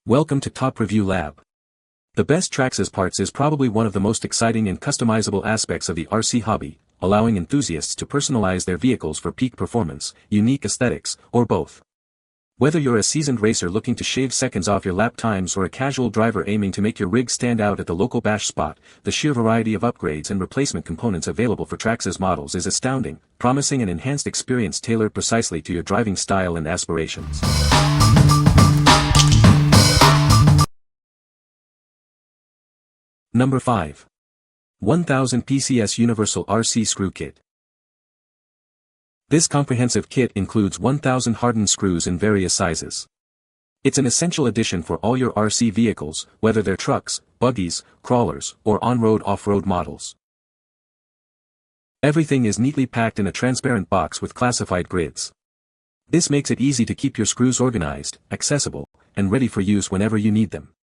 Welcome to Top Review Lab. The best Traxxas Parts is probably one of the most exciting and customizable aspects of the RC hobby, allowing enthusiasts to personalize their vehicles for peak performance, unique aesthetics, or both. Whether you're a seasoned racer looking to shave seconds off your lap times or a casual driver aiming to make your rig stand out at the local bash spot, the sheer variety of upgrades and replacement components available for Traxxas models is astounding, promising an enhanced experience tailored precisely to your driving style and aspirations. Number 5. 1000 PCS Universal RC Screw Kit. This comprehensive kit includes 1000 hardened screws in various sizes. It's an essential addition for all your RC vehicles, whether they're trucks, buggies, crawlers, or on-road off-road models. Everything is neatly packed in a transparent box with classified grids. This makes it easy to keep your screws organized, accessible, and ready for use whenever you need them.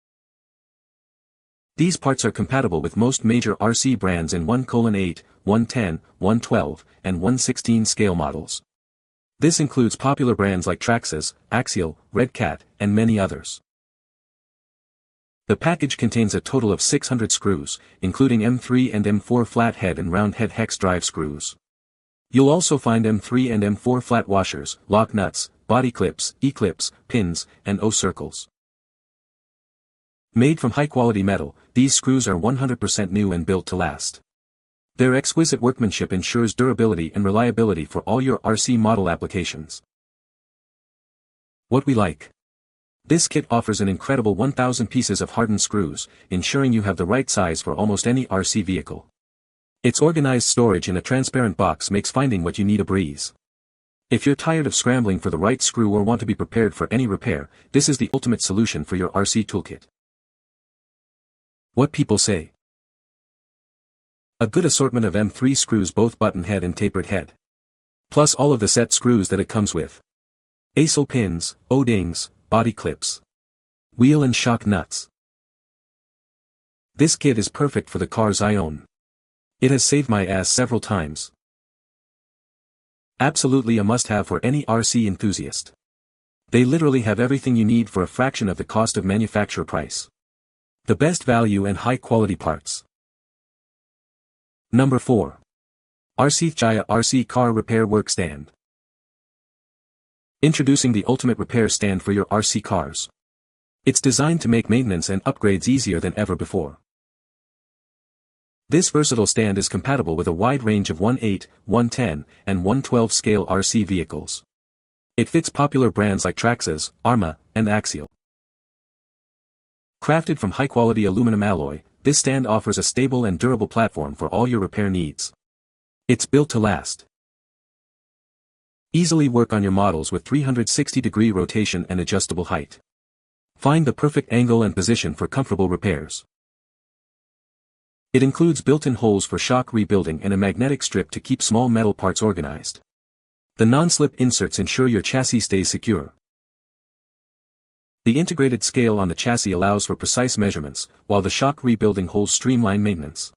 These parts are compatible with most major RC brands in 1:8, 110, 112, and 116 scale models. This includes popular brands like Traxxas, Axial, RcThjia, and many others. The package contains a total of 600 screws, including M3 and M4 flat head and round head hex drive screws. You'll also find M3 and M4 flat washers, lock nuts, body clips, E-clips, pins, and O-circles. Made from high-quality metal, these screws are 100% new and built to last. Their exquisite workmanship ensures durability and reliability for all your RC model applications. What we like. This kit offers an incredible 1000 pieces of hardened screws, ensuring you have the right size for almost any RC vehicle. Its organized storage in a transparent box makes finding what you need a breeze. If you're tired of scrambling for the right screw or want to be prepared for any repair, this is the ultimate solution for your RC toolkit. What people say. A good assortment of M3 screws, both button head and tapered head. Plus all of the set screws that it comes with. ASIL pins, O-dings, body clips. Wheel and shock nuts. This kit is perfect for the cars I own. It has saved my ass several times. Absolutely a must-have for any RC enthusiast. They literally have everything you need for a fraction of the cost of manufacturer price. The best value and high-quality parts. Number 4. RcThjia RC Car Repair Work Stand. Introducing the ultimate repair stand for your RC cars. It's designed to make maintenance and upgrades easier than ever before. This versatile stand is compatible with a wide range of 1/8, 110, and 112 scale RC vehicles. It fits popular brands like Traxxas, Arma, and Axial. Crafted from high-quality aluminum alloy, this stand offers a stable and durable platform for all your repair needs. It's built to last. Easily work on your models with 360-degree rotation and adjustable height. Find the perfect angle and position for comfortable repairs. It includes built-in holes for shock rebuilding and a magnetic strip to keep small metal parts organized. The non-slip inserts ensure your chassis stays secure. The integrated scale on the chassis allows for precise measurements, while the shock rebuilding holes streamline maintenance.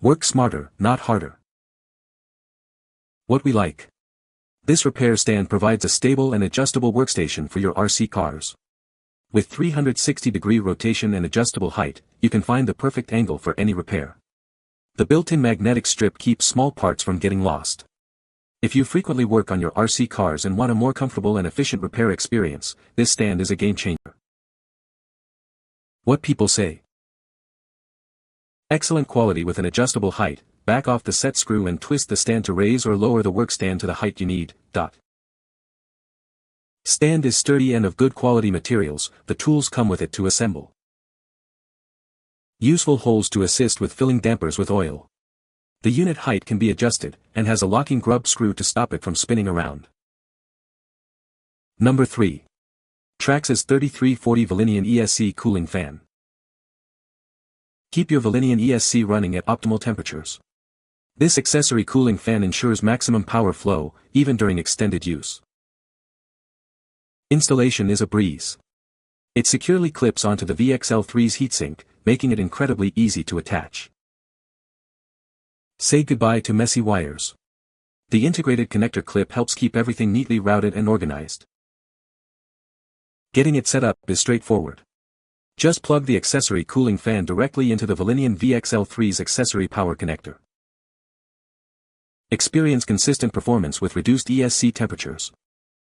Work smarter, not harder. What we like. This repair stand provides a stable and adjustable workstation for your RC cars. With 360-degree rotation and adjustable height, you can find the perfect angle for any repair. The built-in magnetic strip keeps small parts from getting lost. If you frequently work on your RC cars and want a more comfortable and efficient repair experience, this stand is a game changer. What people say. Excellent quality with an adjustable height. Back off the set screw and twist the stand to raise or lower the work stand to the height you need. Stand is sturdy and of good quality materials. The tools come with it to assemble. Useful holes to assist with filling dampers with oil. The unit height can be adjusted, and has a locking grub screw to stop it from spinning around. Number 3. Traxxas 3340 Velineon ESC Cooling Fan. Keep your Velineon ESC running at optimal temperatures. This accessory cooling fan ensures maximum power flow, even during extended use. Installation is a breeze. It securely clips onto the VXL3's heatsink, making it incredibly easy to attach. Say goodbye to messy wires. The integrated connector clip helps keep everything neatly routed and organized. Getting it set up is straightforward. Just plug the accessory cooling fan directly into the Velineon VXL3's accessory power connector. Experience consistent performance with reduced ESC temperatures.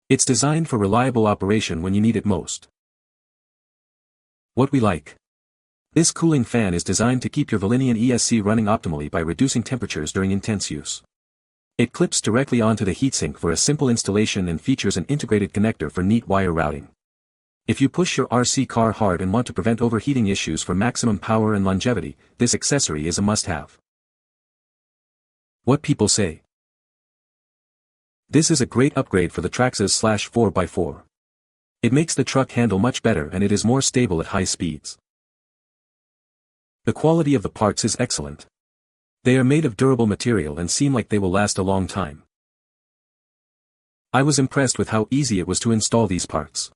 It's designed for reliable operation when you need it most. What we like. This cooling fan is designed to keep your Velineon ESC running optimally by reducing temperatures during intense use. It clips directly onto the heatsink for a simple installation and features an integrated connector for neat wire routing. If you push your RC car hard and want to prevent overheating issues for maximum power and longevity, this accessory is a must-have. What people say. This is a great upgrade for the Traxxas 4x4. It makes the truck handle much better and it is more stable at high speeds. The quality of the parts is excellent. They are made of durable material and seem like they will last a long time. I was impressed with how easy it was to install these parts.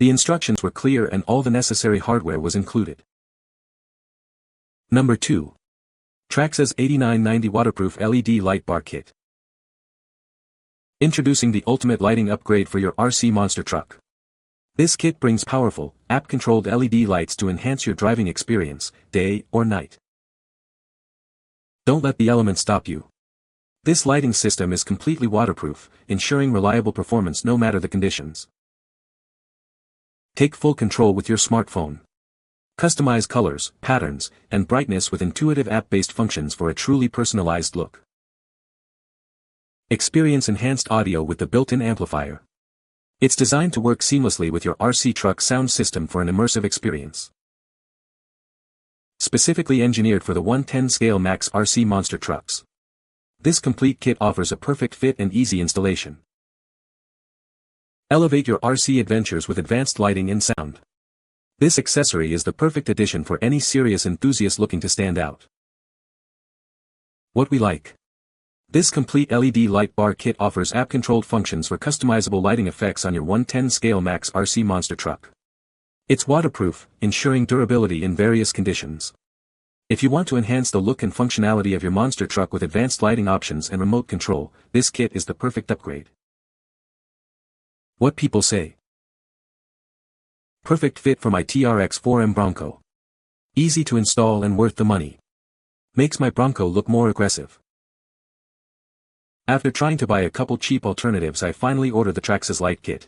The instructions were clear and all the necessary hardware was included. Number 2. Traxxas 8990 Waterproof LED Light Bar Kit. Introducing the ultimate lighting upgrade for your RC monster truck. This kit brings powerful, app-controlled LED lights to enhance your driving experience, day or night. Don't let the elements stop you. This lighting system is completely waterproof, ensuring reliable performance no matter the conditions. Take full control with your smartphone. Customize colors, patterns, and brightness with intuitive app-based functions for a truly personalized look. Experience enhanced audio with the built-in amplifier. It's designed to work seamlessly with your RC truck sound system for an immersive experience. Specifically engineered for the 110 scale max RC monster trucks. This complete kit offers a perfect fit and easy installation. Elevate your RC adventures with advanced lighting and sound. This accessory is the perfect addition for any serious enthusiast looking to stand out. What we like. This complete LED light bar kit offers app-controlled functions for customizable lighting effects on your 110 scale max RC monster truck. It's waterproof, ensuring durability in various conditions. If you want to enhance the look and functionality of your monster truck with advanced lighting options and remote control, this kit is the perfect upgrade. What people say. Perfect fit for my TRX 4M Bronco. Easy to install and worth the money. Makes my Bronco look more aggressive. After trying to buy a couple cheap alternatives, I finally ordered the Traxxas Light Kit.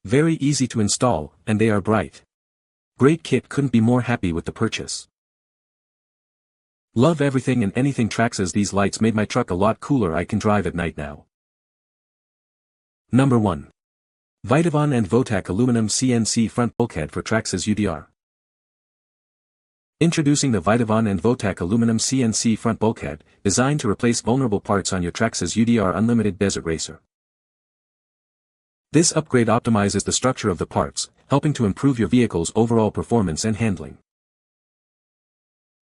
Very easy to install, and they are bright. Great kit, couldn't be more happy with the purchase. Love everything and anything Traxxas. These lights made my truck a lot cooler. I can drive at night now. Number 1. VITAVON and VOTACH Aluminum CNC Front Bulkhead for Traxxas UDR. Introducing the VITAVON and VOTACH Aluminum CNC Front Bulkhead, designed to replace vulnerable parts on your Traxxas UDR Unlimited Desert Racer. This upgrade optimizes the structure of the parts, helping to improve your vehicle's overall performance and handling.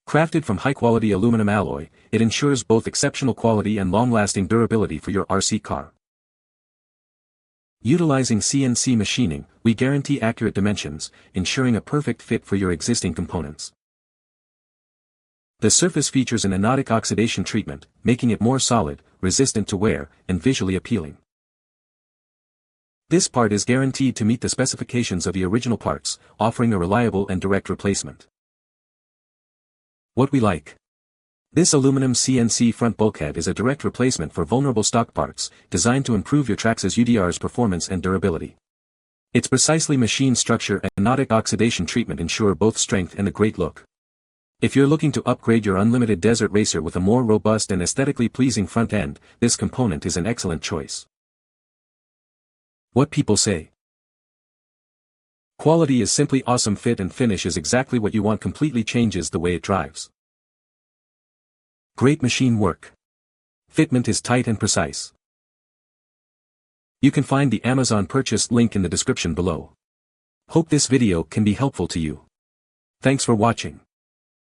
Crafted from high-quality aluminum alloy, it ensures both exceptional quality and long-lasting durability for your RC car. Utilizing CNC machining, we guarantee accurate dimensions, ensuring a perfect fit for your existing components. The surface features an anodic oxidation treatment, making it more solid, resistant to wear, and visually appealing. This part is guaranteed to meet the specifications of the original parts, offering a reliable and direct replacement. What we like. This aluminum CNC front bulkhead is a direct replacement for vulnerable stock parts, designed to improve your Traxxas UDR's performance and durability. Its precisely machined structure and anodic oxidation treatment ensure both strength and a great look. If you're looking to upgrade your Unlimited Desert Racer with a more robust and aesthetically pleasing front end, this component is an excellent choice. What people say. Quality is simply awesome. Fit and finish is exactly what you want. Completely changes the way it drives. Great machine work. Fitment is tight and precise. You can find the Amazon purchase link in the description below. Hope this video can be helpful to you. Thanks for watching.